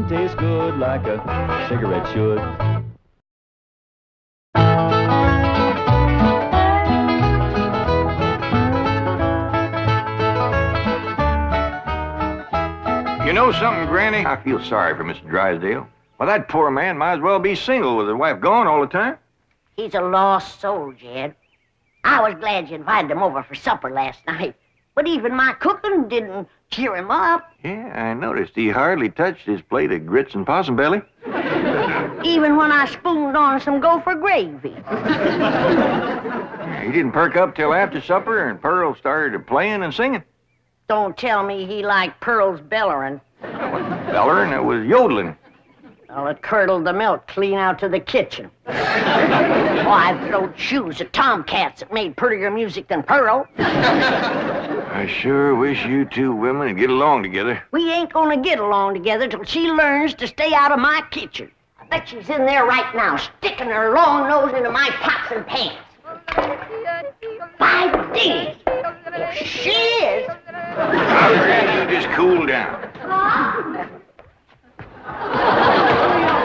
tastes good like a cigarette should. You know something, Granny? I feel sorry for Mr. Drysdale. Well, that poor man might as well be single with his wife gone all the time. He's a lost soul, Jed. I was glad you invited him over for supper last night. But even my cooking didn't cheer him up. Yeah, I noticed he hardly touched his plate of grits and possum belly. Even when I spooned on some gopher gravy. He didn't perk up till after supper and Pearl started playing and singing. Don't tell me he liked Pearl's bellering. Bellering, it was yodeling. Well, it curdled the milk clean out to the kitchen. Oh, I'd throw shoes at tomcats that made prettier music than Pearl. I sure wish you two women would get along together. We ain't gonna get along together till she learns to stay out of my kitchen. I bet she's in there right now, sticking her long nose into my pots and pans. By dingy, if she is... Now, Granny, you just cool down.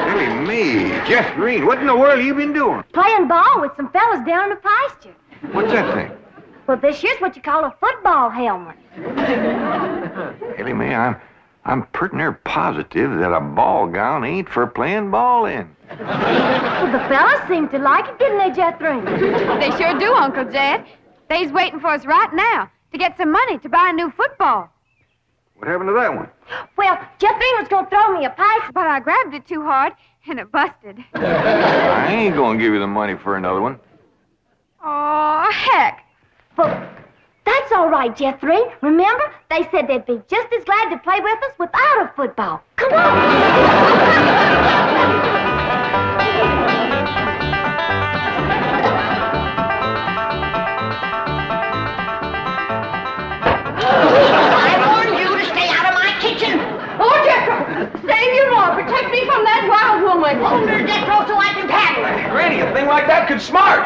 Really, me, Jeff Green, what in the world have you been doing? Playing ball with some fellas down in the pasture. What's that thing? Well, this here's what you call a football helmet. Really, me, I'm pretty near positive that a ball gown ain't for playing ball in. Well, the fellas seem to like it, didn't they, Jethro? They sure do, Uncle Jed. They's waiting for us right now to get some money to buy a new football. What happened to that one? Well, Jethro was going to throw me a pass, But I grabbed it too hard, and it busted. I ain't gonna give you the money for another one. Oh, heck. Well, that's all right, Jethro. Remember, they said they'd be just as glad to play with us without a football. Come on. Protect me from that wild woman. Hold her, Jethro, so I can paddle her. Granny, a thing like that could smart.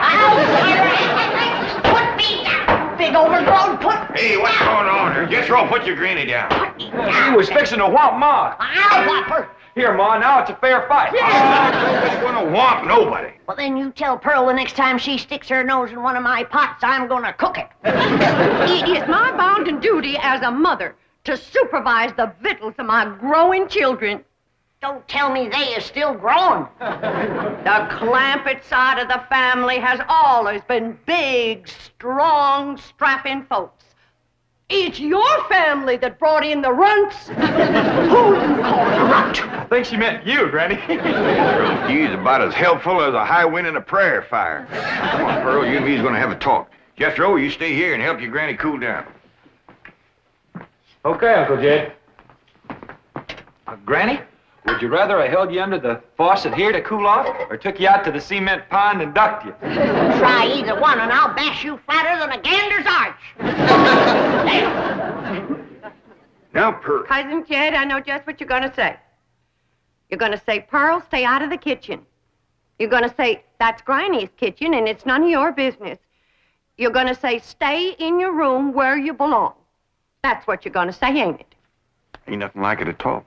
Put me down, big overgrown put. Hey, what's going on here? Jethro, put your granny down. Put me down. He was fixing to whomp Ma. I'll whop her. Here, Ma, now it's a fair fight. I'm gonna whomp nobody. Well, then you tell Pearl the next time she sticks her nose in one of my pots, I'm gonna cook it. It is my bounden duty as a mother to supervise the victuals of my growing children. Don't tell me they is still growing. The Clampett side of the family has always been big, strong, strapping folks. It's your family that brought in the runts. Who you call a runt? I think she meant you, Granny. He's about as helpful as a high wind in a prairie fire. Come on, Pearl, you and me's gonna have a talk. Jethro, you stay here and help your granny cool down. Okay, Uncle Jed. Granny, would you rather I held you under the faucet here to cool off, or took you out to the cement pond and ducked you? Try either one and I'll bash you flatter than a gander's arch. Now, Pearl. Cousin Jed, I know just what you're going to say. You're going to say, Pearl, stay out of the kitchen. You're going to say, that's Granny's kitchen and it's none of your business. You're going to say, stay in your room where you belong. That's what you're going to say, ain't it? Ain't nothing like it at all.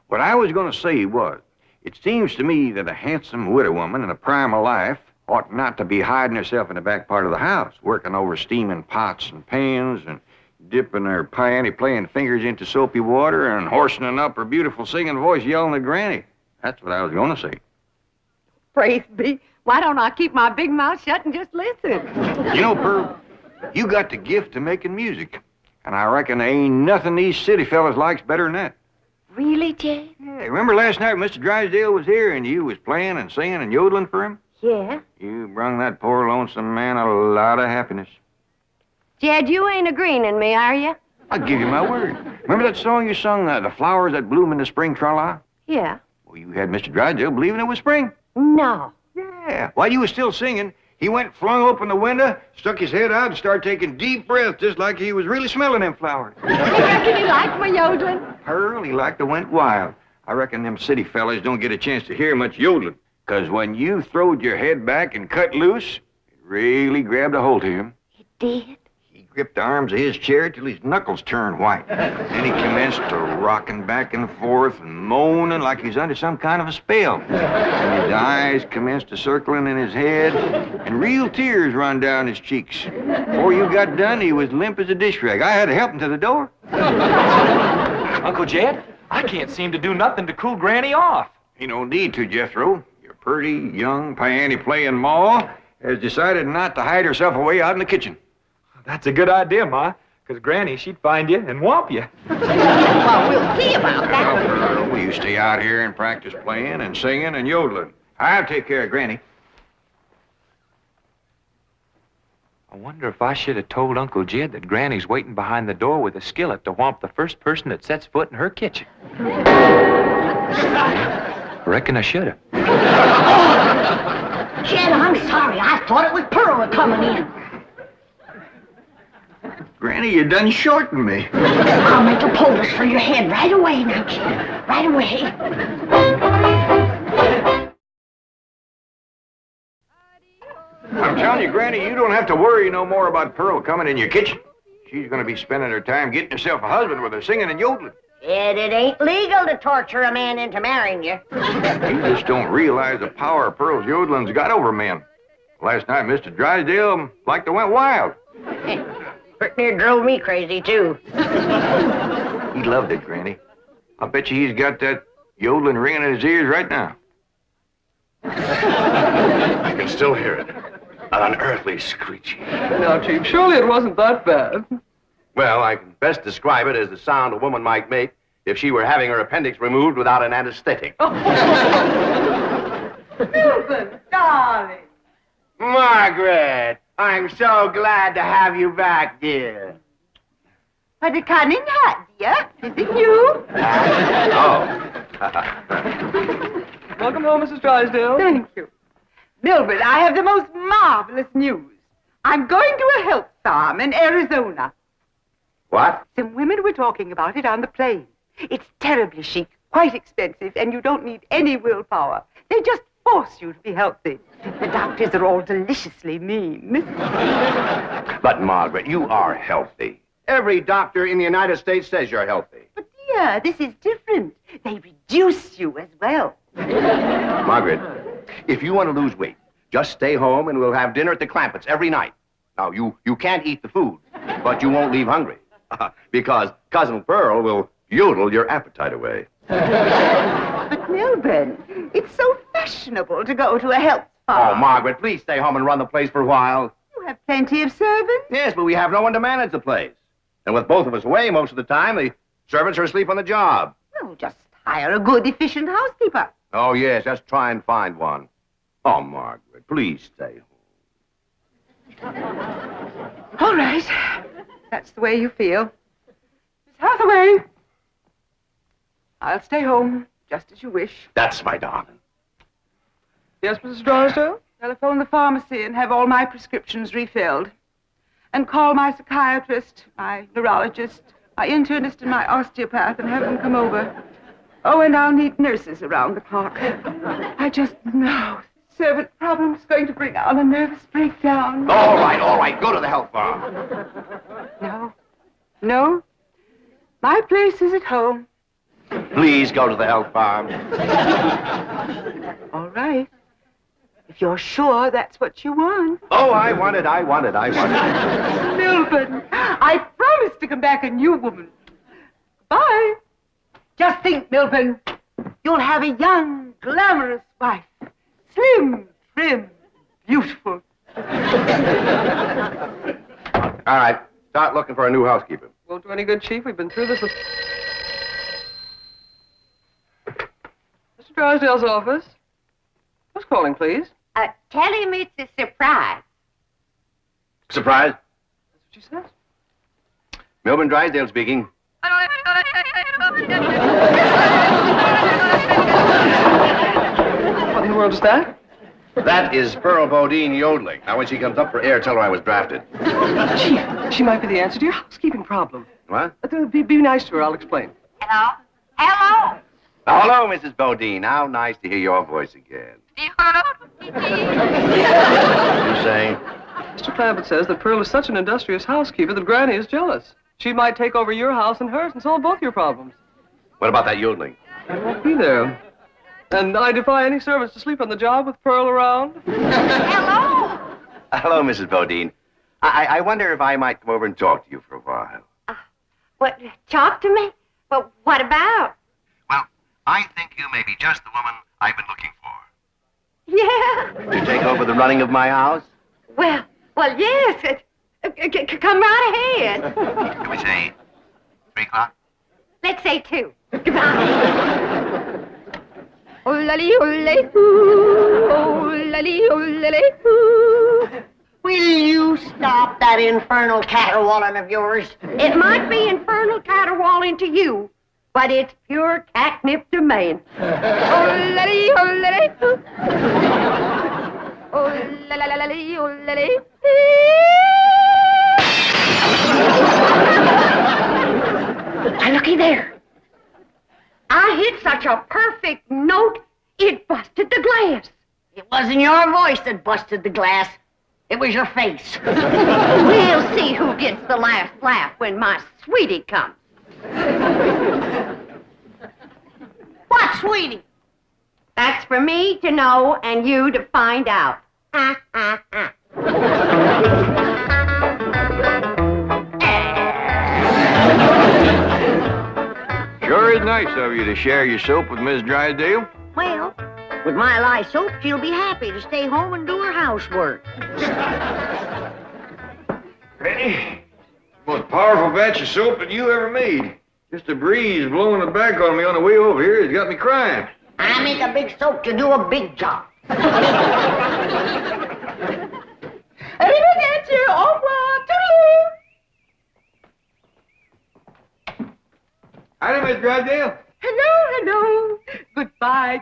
What I was going to say was, it seems to me that a handsome widow woman in the prime of life ought not to be hiding herself in the back part of the house, working over steaming pots and pans and dipping her panty-playing fingers into soapy water and hoarsening up her beautiful singing voice yelling at Granny. That's what I was going to say. Praise be. Why don't I keep my big mouth shut and just listen? You know, Pearl, you got the gift of making music. And I reckon there ain't nothing these city fellas likes better than that. Really, Jed? Yeah, remember last night Mr. Drysdale was here and you was playing and singing and yodeling for him? Yeah. You brung that poor lonesome man a lot of happiness. Jed, you ain't agreeing in me, are you? I'll give you my word. Remember that song you sung, The Flowers That Bloom in the Spring, Tra-la? Yeah. Well, you had Mr. Drysdale believing it was spring. No. Yeah. While you was still singing, he went, flung open the window, stuck his head out, and started taking deep breaths, just like he was really smelling them flowers. I reckon he liked my yodeling. Pearl, he like to went wild. I reckon them city fellas don't get a chance to hear much yodeling. 'Cause when you throwed your head back and cut loose, it really grabbed a hold of him. It did? He gripped the arms of his chair till his knuckles turned white. Then he commenced to rocking back and forth and moaning like he's under some kind of a spell. And his eyes commenced to circling in his head, and real tears run down his cheeks. Before you got done, he was limp as a dish rag. I had to help him to the door. Uncle Jed, I can't seem to do nothing to cool Granny off. Ain't no need to, Jethro. Your pretty, young, piano-playing Ma has decided not to hide herself away out in the kitchen. That's a good idea, Ma, because Granny, she'd find you and whomp you. Well, we'll see about that. Well, you stay out here and practice playing and singing and yodeling. I'll take care of Granny. I wonder if I should have told Uncle Jed that Granny's waiting behind the door with a skillet to whomp the first person that sets foot in her kitchen. I reckon I should have. Jed, I'm sorry. I thought it was Pearl coming in. Granny, you done shortened me. I'll make a poultice for your head right away now, Jed. Right away. I'm telling you, Granny, you don't have to worry no more about Pearl coming in your kitchen. She's going to be spending her time getting herself a husband with her singing and yodeling. Jed, it ain't legal to torture a man into marrying you. You just don't realize the power Pearl's yodeling's got over men. Last night, Mr. Drysdale like to went wild. Pretty near drove me crazy, too. He loved it, Granny. I bet you he's got that yodeling ringing in his ears right now. I can still hear it. An unearthly screeching. Now, Chief, surely it wasn't that bad. Well, I can best describe it as the sound a woman might make if she were having her appendix removed without an anesthetic. Milton, darling. Margaret, I'm so glad to have you back, dear. What a cunning hat, dear. Is it you? Welcome home, Mrs. Drysdale. Thank you. Milburn, I have the most marvelous news. I'm going to a health farm in Arizona. What? Some women were talking about it on the plane. It's terribly chic, quite expensive, and you don't need any willpower. They just force you to be healthy. The doctors are all deliciously mean. But, Margaret, you are healthy. Every doctor in the United States says you're healthy. But, dear, this is different. They reduce you as well. Margaret, if you want to lose weight, just stay home and we'll have dinner at the Clampett's every night. Now, you can't eat the food, but you won't leave hungry. Because Cousin Pearl will yodel your appetite away. But, Milburn, it's so fashionable to go to a health farm. Oh, Margaret, please stay home and run the place for a while. You have plenty of servants. Yes, but we have no one to manage the place. And with both of us away most of the time, the servants are asleep on the job. Well, just hire a good, efficient housekeeper. Oh, yes, just try and find one. Oh, Margaret, please stay home. All right. That's the way you feel. Miss Hathaway. I'll stay home, just as you wish. That's my darling. Yes, Mrs. Drysdale? Telephone the pharmacy and have all my prescriptions refilled. And call my psychiatrist, my neurologist, my internist, and my osteopath and have them come over. Oh, and I'll need nurses around the clock. I just know servant problem's going to bring on a nervous breakdown. All right. Go to the health farm. No. My place is at home. Please go to the health farm. All right. If you're sure that's what you want. Oh, I want it. Milburn, I promise to come back a new woman. Bye. Just think, Milburn, you'll have a young, glamorous wife. Slim, trim, beautiful. All right. Start looking for a new housekeeper. Won't do any good, Chief. We've been through this with... Mr. Drysdale's office. Who's calling, please? Tell him it's a surprise. Surprise? That's what she says. Milburn Drysdale speaking. What in the world is that? That is Pearl Bodine yodeling. Now, when she comes up for air, tell her I was drafted. Chief, she might be the answer to your housekeeping problem. What? Be nice to her. I'll explain. Hello? Hello? Hello, Mrs. Bodine. How nice to hear your voice again. What are you saying? Mr. Clampett says that Pearl is such an industrious housekeeper that Granny is jealous. She might take over your house and hers and solve both your problems. What about that yodeling? I won't be there. And I defy any servants to sleep on the job with Pearl around. Hello. Hello, Mrs. Bodine. I wonder if I might come over and talk to you for a while. What, talk to me? Well, what about? Well, I think you may be just the woman I've been looking for. Yeah. To take over the running of my house? Well, yes. Come right ahead. Can we say 3 o'clock? Let's say 2. Goodbye. Oh-lally, oh-lally, ooh, oh-lally, oh-lally, ooh. Will you stop that infernal caterwauling of yours? It might be infernal caterwauling to you, but it's pure catnip to me. Oh-lally, oh-lally, ooh. Oh-la-la-la-lally, oh-lally, Why, looky there. I hit such a perfect note, it busted the glass. It wasn't your voice that busted the glass. It was your face. We'll see who gets the last laugh when my sweetie comes. What, sweetie? That's for me to know and you to find out. Ha, ha, ha. Sure is nice of you to share your soap with Miss Drysdale. Well, with my lye soap, she'll be happy to stay home and do her housework. Granny, most powerful batch of soap that you ever made. Just a breeze blowing it back on me on the way over here has got me crying. I make a big soap to do a big job. Arrivederci, au revoir, toodaloo. Howdy, Miss Drysdale. Hello. Goodbye.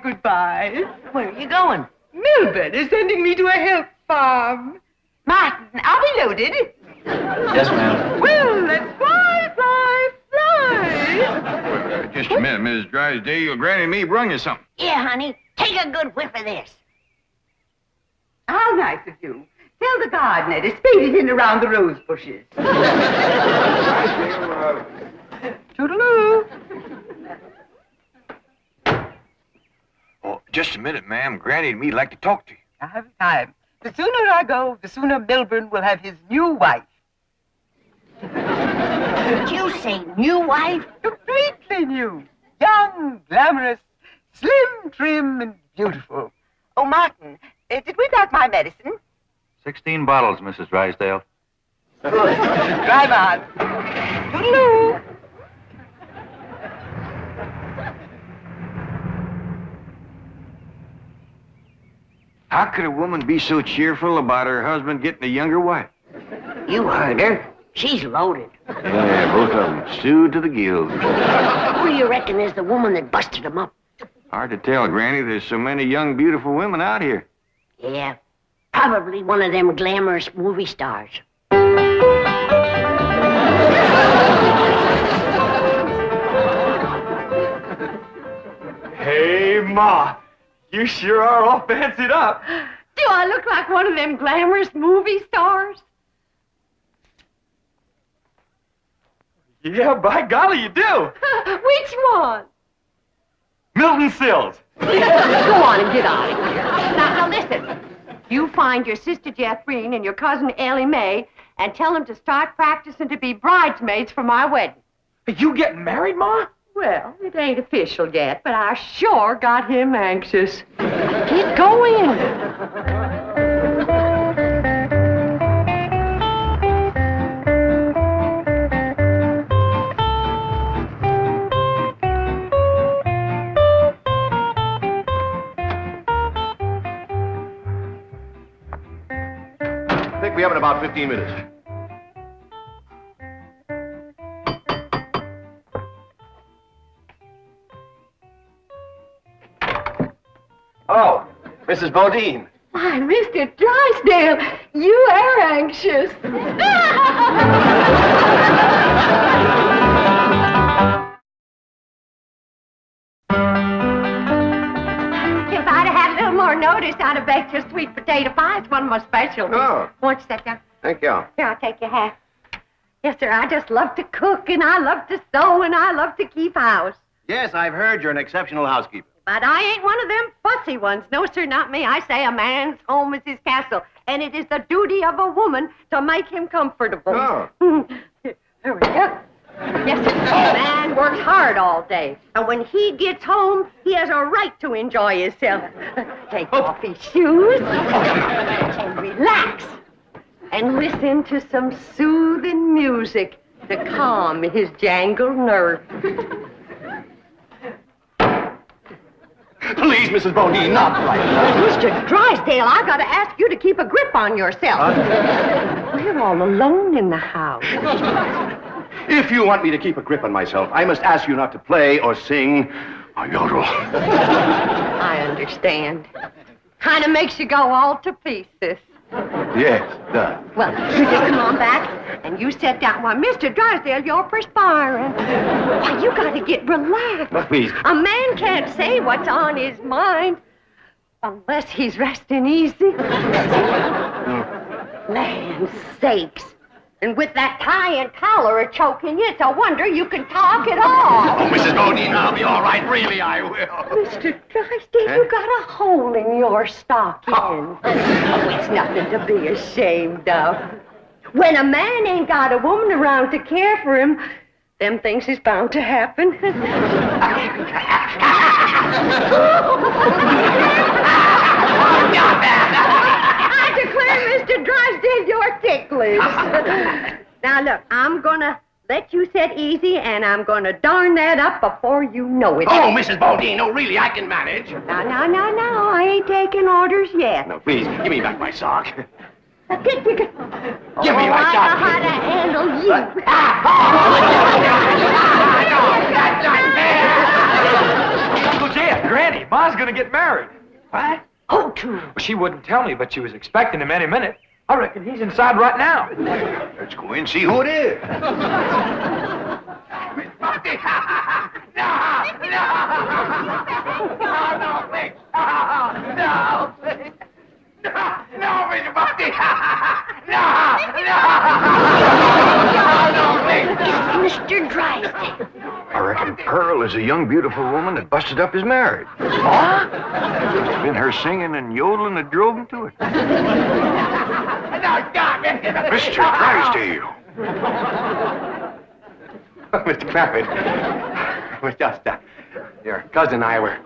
Where are you going? Milburn is sending me to a help farm. Martin, I'll be loaded. Yes, ma'am. Well, let's fly. Just a minute, Miss Drysdale. Granny and me brung you something. Yeah, honey. Take a good whiff of this. How nice of you. Tell the gardener to spade it in around the rose bushes. Toodaloo. Oh, just a minute, ma'am. Granny and me'd like to talk to you. I haven't time. The sooner I go, the sooner Milburn will have his new wife. Did you say new wife? Completely new. Young, glamorous, slim, trim, and beautiful. Oh, Martin, did we pack my medicine? 16 bottles, Mrs. Drysdale. Good. Drive on. Toodaloo. How could a woman be so cheerful about her husband getting a younger wife? You heard her. She's loaded. Yeah, both of them. Stewed to the gills. Who do you reckon is the woman that busted him up? Hard to tell, Granny. There's so many young, beautiful women out here. Yeah, probably one of them glamorous movie stars. Hey, Ma. You sure are all fancied up. Do I look like one of them glamorous movie stars? Yeah, by golly, you do. Which one? Milton Sills. Go on and get out of here. Now listen. You find your sister Jethrine and your cousin Ellie Mae and tell them to start practicing to be bridesmaids for my wedding. Are you getting married, Ma? Well, it ain't official yet, but I sure got him anxious. Get going. I think we have in about 15 minutes. Oh, Mrs. Bodine. Why, Mr. Drysdale, you are anxious. If I'd have had a little more notice, I'd have baked your sweet potato pie. It's one of my specialties. Oh. Won't you sit down? Thank you. Here, I'll take your hat. Yes, sir, I just love to cook, and I love to sew, and I love to keep house. Yes, I've heard you're an exceptional housekeeper. But I ain't one of them fussy ones. No, sir, not me. I say a man's home is his castle, and it is the duty of a woman to make him comfortable. Oh. There we go. Yes, sir. A man works hard all day, and when he gets home, he has a right to enjoy himself. Take off his shoes and relax, and listen to some soothing music to calm his jangled nerves. Please, Mrs. Bodine, not right now. Mr. Drysdale, I gotta ask you to keep a grip on yourself. We're all alone in the house. If you want me to keep a grip on myself, I must ask you not to play or sing or yodel. I understand. Kind of makes you go all to pieces. Yes, does. Well, you just come on back, and you sit down. Why, Mr. Drysdale, you're perspiring. Why, you gotta get relaxed. But please. A man can't say what's on his mind unless he's resting easy. Land sakes. And with that tie and collar choking you, it's a wonder you can talk at all. Oh, Mrs. Bodine, I'll be all right. Really, I will. Mr. Drysdale, you got a hole in your stocking. Oh, it's nothing to be ashamed of. When a man ain't got a woman around to care for him, them things is bound to happen. I declare, Mr. Drysdale, you're ticklish. Now, look, I'm gonna let you sit easy, and I'm gonna darn that up before you know it. Oh, Mrs. Bodine, no, really, I can manage. No, I ain't taking orders yet. No, please, give me back my sock. Give me my I know sock. how to handle you. Uncle Jed, Granny, Ma's gonna get married. What? Oh, too. Well, she wouldn't tell me, but she was expecting him any minute. I reckon he's inside right now. Let's go in and see who it is. Mr. Drysdale. I reckon Pearl is a young, beautiful woman that busted up his marriage. What? It's been her singing and yodeling that drove him to it. Mr. Drysdale. Mr. Clappett, it was just, your cousin and I were...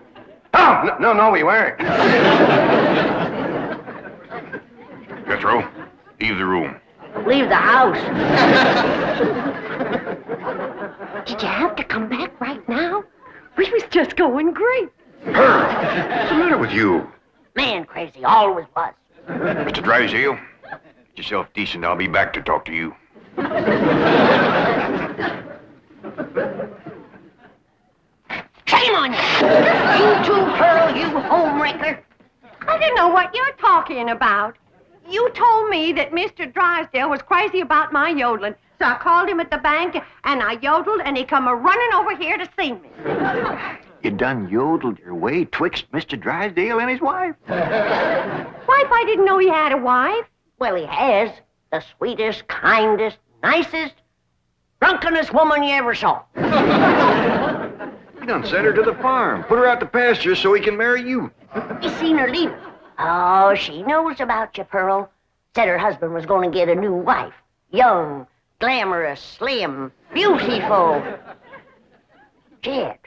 Oh, no, we weren't. Jethro, leave the room. Leave the house. Did you have to come back right now? We was just going great. Pearl, what's the matter with you? Man crazy, always was. Mr. Drysdale, get yourself decent. I'll be back to talk to you. Shame on you! You too, Pearl, you homewrecker. I don't know what you're talking about. You told me that Mr. Drysdale was crazy about my yodeling, so I called him at the bank, and I yodeled, and he come a-running over here to see me. You done yodeled your way twixt Mr. Drysdale and his wife. Wife, I didn't know he had a wife. Well, he has. The sweetest, kindest, nicest, drunkenest woman you ever saw. You done sent her to the farm. Put her out to pasture so he can marry you. You seen her leave. Oh, she knows about you, Pearl. Said her husband was going to get a new wife. Young, glamorous, slim, beautiful. Jed,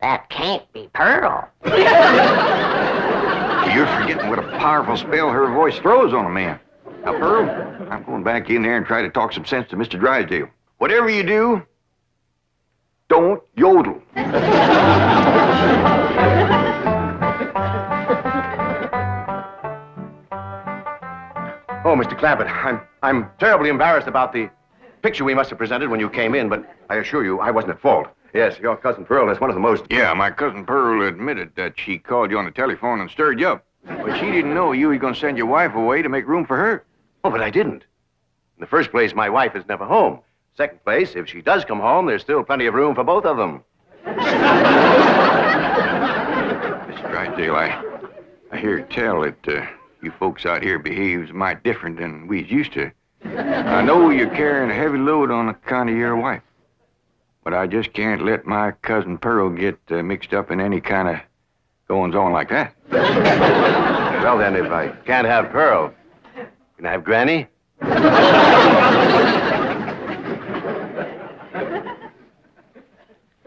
that can't be Pearl. You're forgetting what a powerful spell her voice throws on a man. Now, Pearl, I'm going back in there and try to talk some sense to Mr. Drysdale. Whatever you do, don't yodel. Oh, Mr. Clappett, I'm terribly embarrassed about the picture we must have presented when you came in, but I assure you I wasn't at fault. Yes, your cousin Pearl is one of the most... Yeah, my cousin Pearl admitted that she called you on the telephone and stirred you up. But she didn't know you were going to send your wife away to make room for her. Oh, but I didn't. In the first place, my wife is never home. Second place, if she does come home, there's still plenty of room for both of them. Mr. Drysdale, I hear tell that You folks out here behaves might different than we's used to. I know you're carrying a heavy load on account of your wife. But I just can't let my cousin Pearl get mixed up in any kind of goings-on like that. Well, then, if I can't have Pearl, can I have Granny?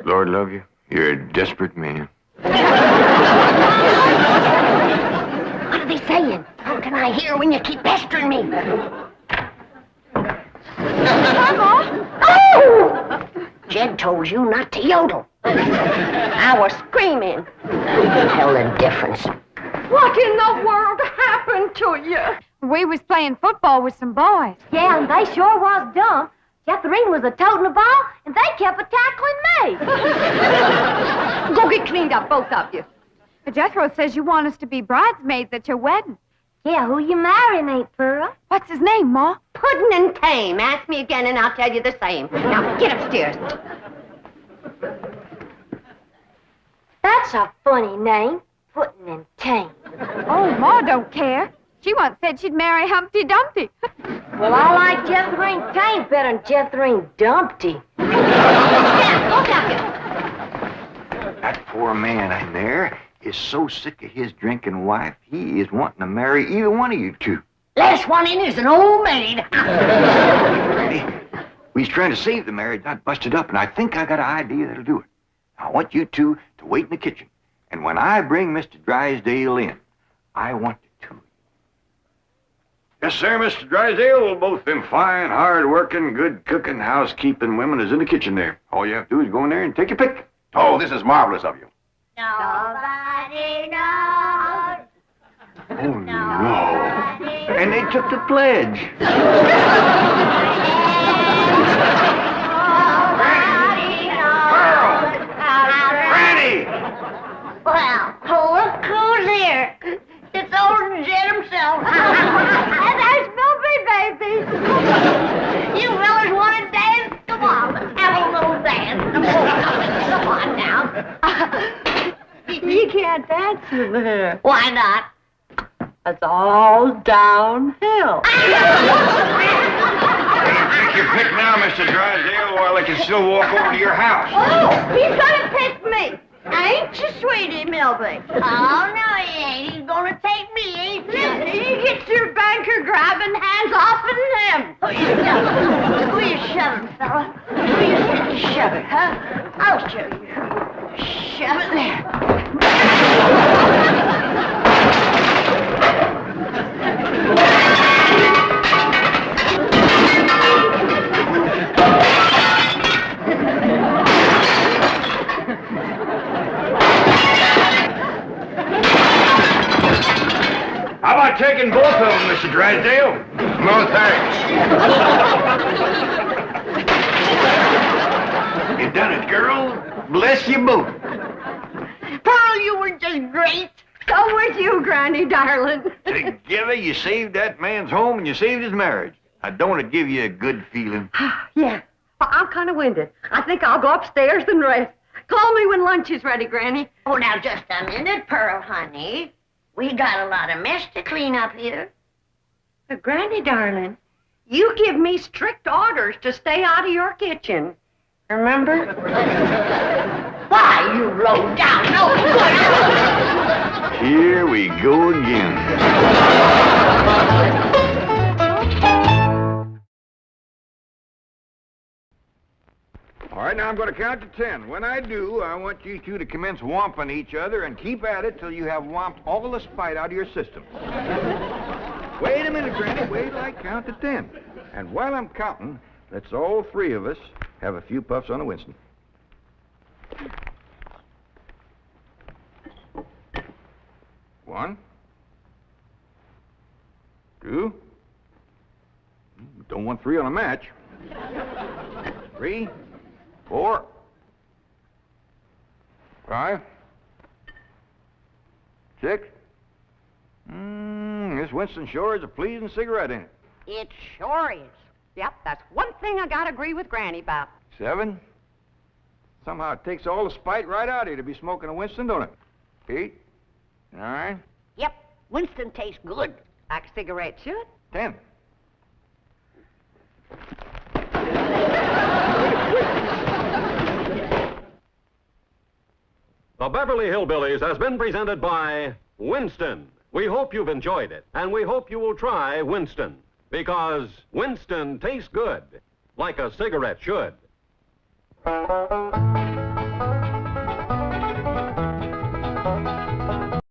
Lord love you, you're a desperate man. What are they saying? How can I hear when you keep pestering me? Oh! Jed told you not to yodel. I was screaming. Tell the difference. What in the world happened to you? We was playing football with some boys. Yeah, and they sure was dumb. Jethrine was a-toting the ball, and they kept a-tackling me. Go get cleaned up, both of you. Jethro says you want us to be bridesmaids at your wedding. Yeah, who you marrying, Aunt Pearl? What's his name, Ma? Puddin' and Tame. Ask me again and I'll tell you the same. Now, get upstairs. That's a funny name, Puddin' and Tame. Oh, Ma don't care. She once said she'd marry Humpty Dumpty. Well, I like Jethrine Tame better than Jethrine Dumpty. Yeah, go down here. That poor man in there is so sick of his drinking wife, he is wanting to marry either one of you two. Last one in is an old maid. Ready? We's trying to save the marriage, not bust it up, and I think I got an idea that'll do it. I want you two to wait in the kitchen, and when I bring Mr. Drysdale in, I want the two of you. Yes, sir, Mr. Drysdale. Well, both them fine, hard-working, good-cooking, housekeeping women is in the kitchen there. All you have to do is go in there and take your pick. Oh, this is marvelous of you. Nobody knows. Oh, no. And they took the pledge. Granny! Well, look who's here. It's old Jed himself. And there's Beverly, baby. You fellas want to dance? Come on, let's have a little dance. Come on now. You can't dance with her. Why not? It's all downhill. Take your pick now, Mr. Drysdale, while I can still walk over to your house. Oh, he's gonna pick me. Ain't you, sweetie Milby? Oh, no, he ain't. He's gonna take me, ain't you? You get your banker grabbing hands off of him. Who you shove it, fella? Who you shove it, huh? I'll show you. Shove it there. How about taking both of them, Mr. Drysdale? No, thanks. You done it, girl. Bless you both. Pearl, you were just great. So was you, Granny, darling. Together, you saved that man's home and you saved his marriage. Now, don't it give you a good feeling? Yeah. Well, I'm kind of winded. I think I'll go upstairs and rest. Call me when lunch is ready, Granny. Oh, now, just a minute, Pearl, honey. We got a lot of mess to clean up here. But Granny, darling, you give me strict orders to stay out of your kitchen. Remember? Why, you low down, no good. Here we go again. All right, now I'm going to count to 10. When I do, I want you two to commence whomping each other and keep at it till you have whomped all the spite out of your system. Wait a minute, Granny. Wait till I count to 10. And while I'm counting, let's all three of us have a few puffs on a Winston. One. Two. Don't want three on a match. 3, 4, 5, 6. This Winston sure is a pleasing cigarette, ain't it? It sure is. Yep, that's one thing I gotta agree with Granny about. 7. Somehow it takes all the spite right out of you to be smoking a Winston, don't it? 8, 9. Yep, Winston tastes good. Like a cigarette should. 10. The Beverly Hillbillies has been presented by Winston. We hope you've enjoyed it, and we hope you will try Winston, because Winston tastes good, like a cigarette should.